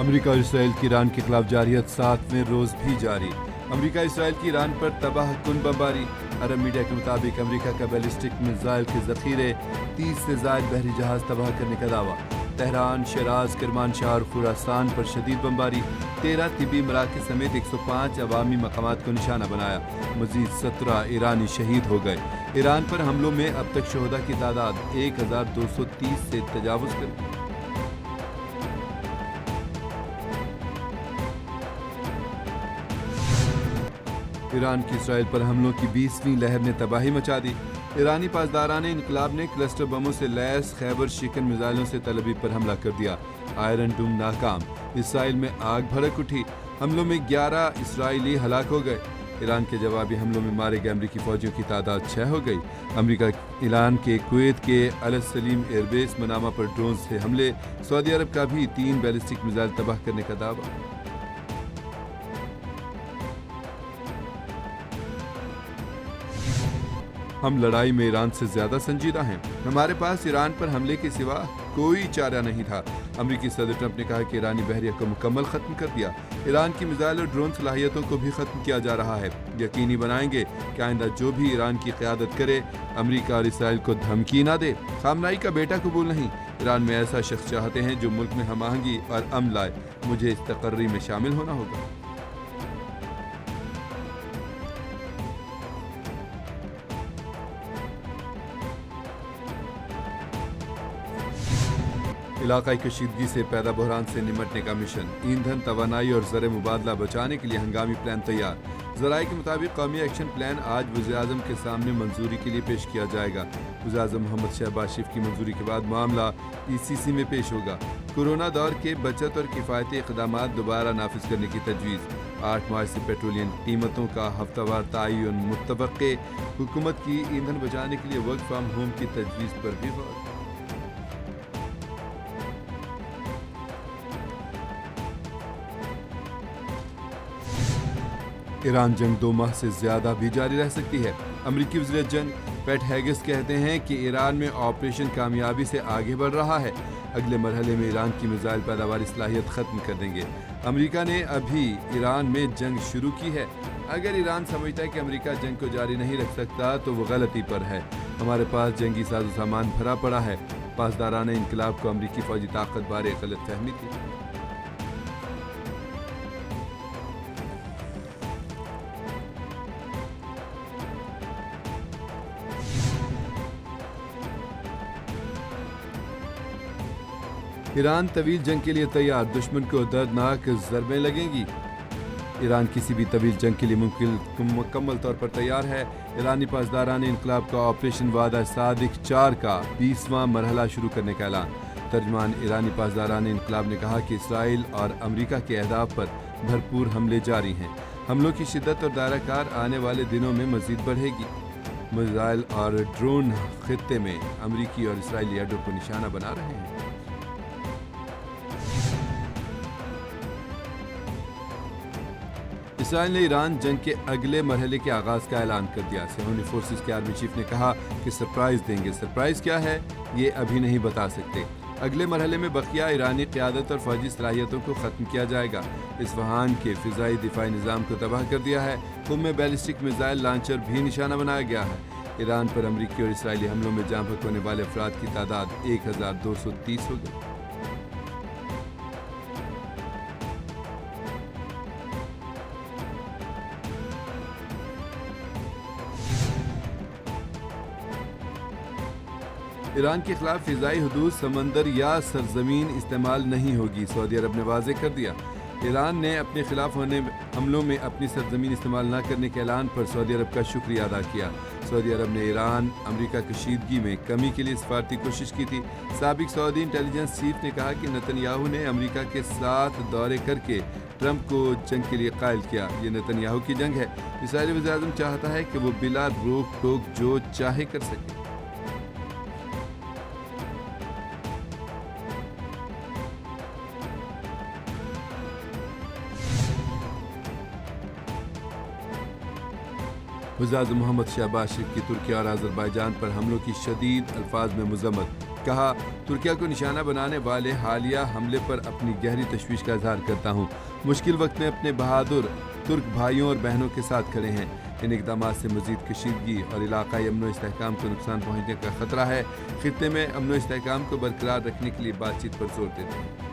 امریکہ اور اسرائیل کی ایران کے خلاف جارحیت 7ویں روز بھی جاری۔ امریکہ اسرائیل کی ایران پر تباہ کن بمباری۔ عرب میڈیا کے مطابق امریکہ کا بیلسٹک میزائل کے ذخیرے 30 سے زائد بحری جہاز تباہ کرنے کا دعویٰ۔ تہران، شیراز، کرمانشاہ اور خراسان پر شدید بمباری۔ 13 طبی مراکز سمیت 105 عوامی مقامات کو نشانہ بنایا۔ مزید 17 ایرانی شہید ہو گئے۔ ایران پر حملوں میں اب تک شہداء کی تعداد 1230 سے تجاوز کر گئی۔ ایران کی اسرائیل پر حملوں کی 20ویں لہر نے تباہی مچا دی۔ ایرانی پاسداران انقلاب نے کلسٹر بموں سے لیس خیبر شکن میزائلوں سے تل ابیب پر حملہ کر دیا۔ آئرن ڈوم ناکام۔ اسرائیل میں آگ بھڑک اٹھی۔ حملوں میں 11 اسرائیلی ہلاک ہو گئے۔ ایران کے جوابی حملوں میں مارے گئے امریکی فوجیوں کی تعداد 6 ہو گئی۔ امریکہ اعلان کے کویت کے السلیم ایئر بیس منامہ پر ڈرون سے حملے۔ سعودی عرب کا بھی 3 بیلسٹک میزائل تباہ کرنے کا دعویٰ۔ ہم لڑائی میں ایران سے زیادہ سنجیدہ ہیں۔ ہمارے پاس ایران پر حملے کے سوا کوئی چارہ نہیں تھا۔ امریکی صدر ٹرمپ نے کہا کہ ایرانی بحریہ کو مکمل ختم کر دیا۔ ایران کی میزائل اور ڈرون صلاحیتوں کو بھی ختم کیا جا رہا ہے۔ یقینی بنائیں گے کہ آئندہ جو بھی ایران کی قیادت کرے امریکہ اور اسرائیل کو دھمکی نہ دے۔ خامنائی کا بیٹا قبول نہیں۔ ایران میں ایسا شخص چاہتے ہیں جو ملک میں ہم آہنگی اور امن لائے۔ مجھے اس تقرری میں شامل ہونا ہوگا۔ علاقائی کشیدگی سے پیدا بحران سے نمٹنے کا مشن۔ ایندھن، توانائی اور زر مبادلہ بچانے کے لیے ہنگامی پلان تیار۔ ذرائع کے مطابق قومی ایکشن پلان آج وزیر اعظم کے سامنے منظوری کے لیے پیش کیا جائے گا۔ وزیر اعظم محمد شہباز شریف کی منظوری کے بعد معاملہ ECC میں پیش ہوگا۔ کورونا دور کے بچت اور کفایتی اقدامات دوبارہ نافذ کرنے کی تجویز۔ 8 مارچ سے پیٹرولیم قیمتوں کا ہفتہ وار تعین متوقع۔ حکومت کی ایندھن بچانے کے لیے ورک فرام ہوم کی تجویز پر بھی غور۔ ایران جنگ 2 ماہ سے زیادہ بھی جاری رہ سکتی ہے۔ امریکی وزیر جنگ پیٹ ہیگس کہتے ہیں کہ ایران میں آپریشن کامیابی سے آگے بڑھ رہا ہے۔ اگلے مرحلے میں ایران کی میزائل پیداواری صلاحیت ختم کر دیں گے۔ امریکہ نے ابھی ایران میں جنگ شروع کی ہے۔ اگر ایران سمجھتا ہے کہ امریکہ جنگ کو جاری نہیں رکھ سکتا تو وہ غلطی پر ہے۔ ہمارے پاس جنگی ساز و سامان بھرا پڑا ہے۔ پاسداران انقلاب کو امریکی فوجی طاقت بارے غلط فہمی تھی۔ ایران طویل جنگ کے لیے تیار، دشمن کو دردناک ضربیں لگیں گی۔ ایران کسی بھی طویل جنگ کے لیے مکمل طور پر تیار ہے۔ ایرانی پاسداران انقلاب کا آپریشن وعدہ صادق 4 کا 20واں مرحلہ شروع کرنے کا اعلان۔ ترجمان ایرانی پاسداران انقلاب نے کہا کہ اسرائیل اور امریکہ کے اہداف پر بھرپور حملے جاری ہیں۔ حملوں کی شدت اور دائرہ کار آنے والے دنوں میں مزید بڑھے گی۔ میزائل اور ڈرون خطے میں امریکی اور اسرائیلی اڈوں کو نشانہ بنا رہے ہیں۔ اسرائیل نے ایران جنگ کے اگلے مرحلے کے آغاز کا اعلان کر دیا۔ صہیونی فورسز کے آرمی چیف نے کہا کہ سرپرائز دیں گے۔ سرپرائز کیا ہے یہ ابھی نہیں بتا سکتے۔ اگلے مرحلے میں بقیہ ایرانی قیادت اور فوجی صلاحیتوں کو ختم کیا جائے گا۔ اصفہان کے فضائی دفاعی نظام کو تباہ کر دیا ہے۔ قم میں بیلسٹک میزائل لانچر بھی نشانہ بنایا گیا ہے۔ ایران پر امریکی اور اسرائیلی حملوں میں جاں بحق ہونے والے افراد کی تعداد 1230 ہو گئی۔ ایران کے خلاف فضائی حدود، سمندر یا سرزمین استعمال نہیں ہوگی، سعودی عرب نے واضح کر دیا۔ ایران نے اپنے خلاف ہونے حملوں میں اپنی سرزمین استعمال نہ کرنے کے اعلان پر سعودی عرب کا شکریہ ادا کیا۔ سعودی عرب نے ایران امریکہ کشیدگی میں کمی کے لیے سفارتی کوشش کی تھی۔ سابق سعودی انٹیلیجنس چیف نے کہا کہ نتن یاہو نے امریکہ کے ساتھ دورے کر کے ٹرمپ کو جنگ کے لیے قائل کیا۔ یہ نتن یاہو کی جنگ ہے۔ اسرائیلی وزیر اعظم چاہتا ہے کہ وہ بلا روک ٹوک جو چاہے کر سکے۔ وزیر اعظم محمد شہباز شریف کی ترکیہ اور آذربائیجان پر حملوں کی شدید الفاظ میں مذمت۔ کہا ترکیہ کو نشانہ بنانے والے حالیہ حملے پر اپنی گہری تشویش کا اظہار کرتا ہوں. مشکل وقت میں اپنے بہادر ترک بھائیوں اور بہنوں کے ساتھ کھڑے ہیں. ان اقدامات سے مزید کشیدگی اور علاقائی امن و استحکام کو نقصان پہنچنے کا خطرہ ہے. خطے میں امن و استحکام کو برقرار رکھنے کے لیے بات چیت پر زور دیتے ہیں.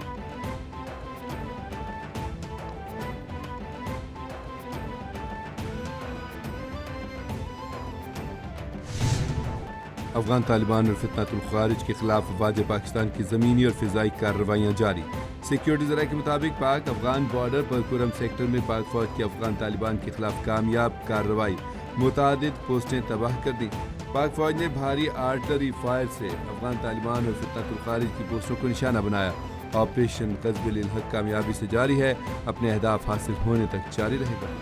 افغان طالبان اور فتنۃ الخوارج کے خلاف افواج پاکستان کی زمینی اور فضائی کارروائیاں جاری. سیکیورٹی ذرائع کے مطابق پاک افغان بارڈر پر کرم سیکٹر میں پاک فوج کی افغان طالبان کے خلاف کامیاب کارروائی متعدد پوسٹیں تباہ کر دی. پاک فوج نے بھاری آرٹلری فائر سے افغان طالبان اور فتنۃ الخوارج کی پوسٹوں کو نشانہ بنایا. آپریشن غزب للحق کامیابی سے جاری ہے. اپنے اہداف حاصل ہونے تک جاری رہے گا.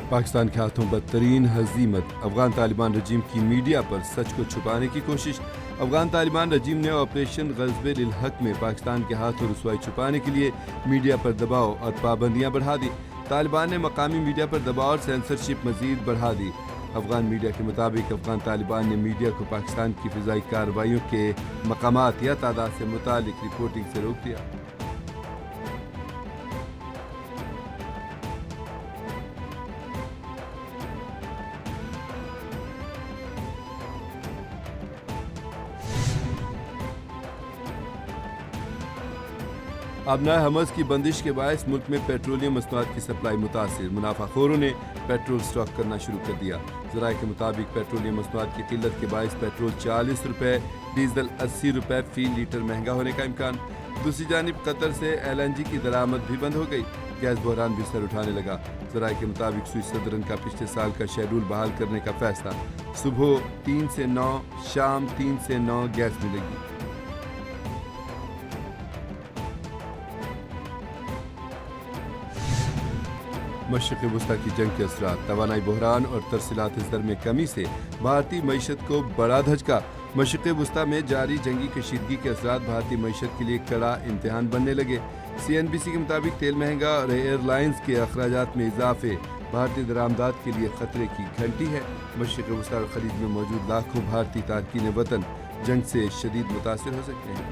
پاکستان کے ہاتھوں بدترین ہزیمت. افغان طالبان رجیم کی میڈیا پر سچ کو چھپانے کی کوشش. افغان طالبان رجیم نے آپریشن غزب للحق میں پاکستان کے ہاتھوں رسوائی چھپانے کے لیے میڈیا پر دباؤ اور پابندیاں بڑھا دی. طالبان نے مقامی میڈیا پر دباؤ اور سینسرشپ مزید بڑھا دی. افغان میڈیا کے مطابق افغان طالبان نے میڈیا کو پاکستان کی فضائی کارروائیوں کے مقامات یا تعداد سے متعلق رپورٹنگ سے روک دیا. ابنائے حماس کی بندش کے باعث ملک میں پیٹرولیم مصنوعات کی سپلائی متاثر. منافع خوروں نے پیٹرول سٹاک کرنا شروع کر دیا. ذرائع کے مطابق پیٹرولیم مصنوعات کی قلت کے باعث پیٹرول 40 روپے، ڈیزل 80 روپے فی لیٹر مہنگا ہونے کا امکان. دوسری جانب قطر سے LNG کی درآمد بھی بند ہو گئی. گیس بحران بھی سر اٹھانے لگا. ذرائع کے مطابق سوئس صدرن کا پچھلے سال کا شیڈول بحال کرنے کا فیصلہ. صبح 3 سے 9، شام 3 سے 9 گیس ملے گی. مشرق وسطی کی جنگ کے اثرات. توانائی بحران اور ترسیلات زر میں کمی سے بھارتی معیشت کو بڑا دھچکا. مشرق وسطی میں جاری جنگی کشیدگی کے اثرات بھارتی معیشت کے لیے کڑا امتحان بننے لگے. CNBC کے مطابق تیل مہنگا اور ایئر لائنز کے اخراجات میں اضافے بھارتی درآمدات کے لیے خطرے کی گھنٹی ہے. مشرق وسطی اور خلیج میں موجود لاکھوں بھارتی تارکین وطن جنگ سے شدید متاثر ہو سکتے ہیں.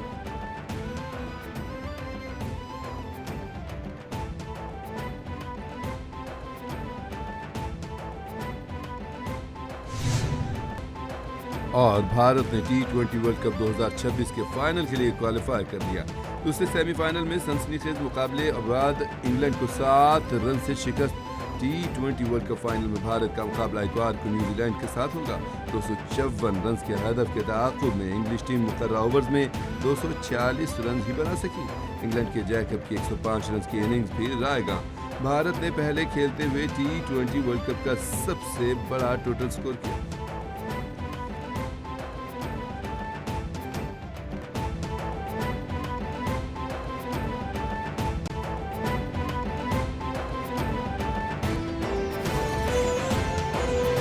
اور بھارت نے T20 ورلڈ کپ 2026 کے فائنل کے لیے کوالیفائی کر لیا. دوسرے سیمی فائنل میں سنسنی خیز مقابلے بعد انگلینڈ کو 7 رن سے شکست. T20 ورلڈ کپ فائنل میں بھارت کا مقابلہ اتوار کو نیوزی لینڈ کے ساتھ ہوگا. 254 رنز کے ہدف کے تعاقب میں انگلش ٹیم مقررہ اوورز میں 246 رنز ہی بنا سکی. انگلینڈ کے جیکب کی 105 رنز کی اننگز بھی رائے گاں. بھارت نے پہلے کھیلتے ہوئے T20 ورلڈ کپ کا سب سے بڑا ٹوٹل سکور کیا.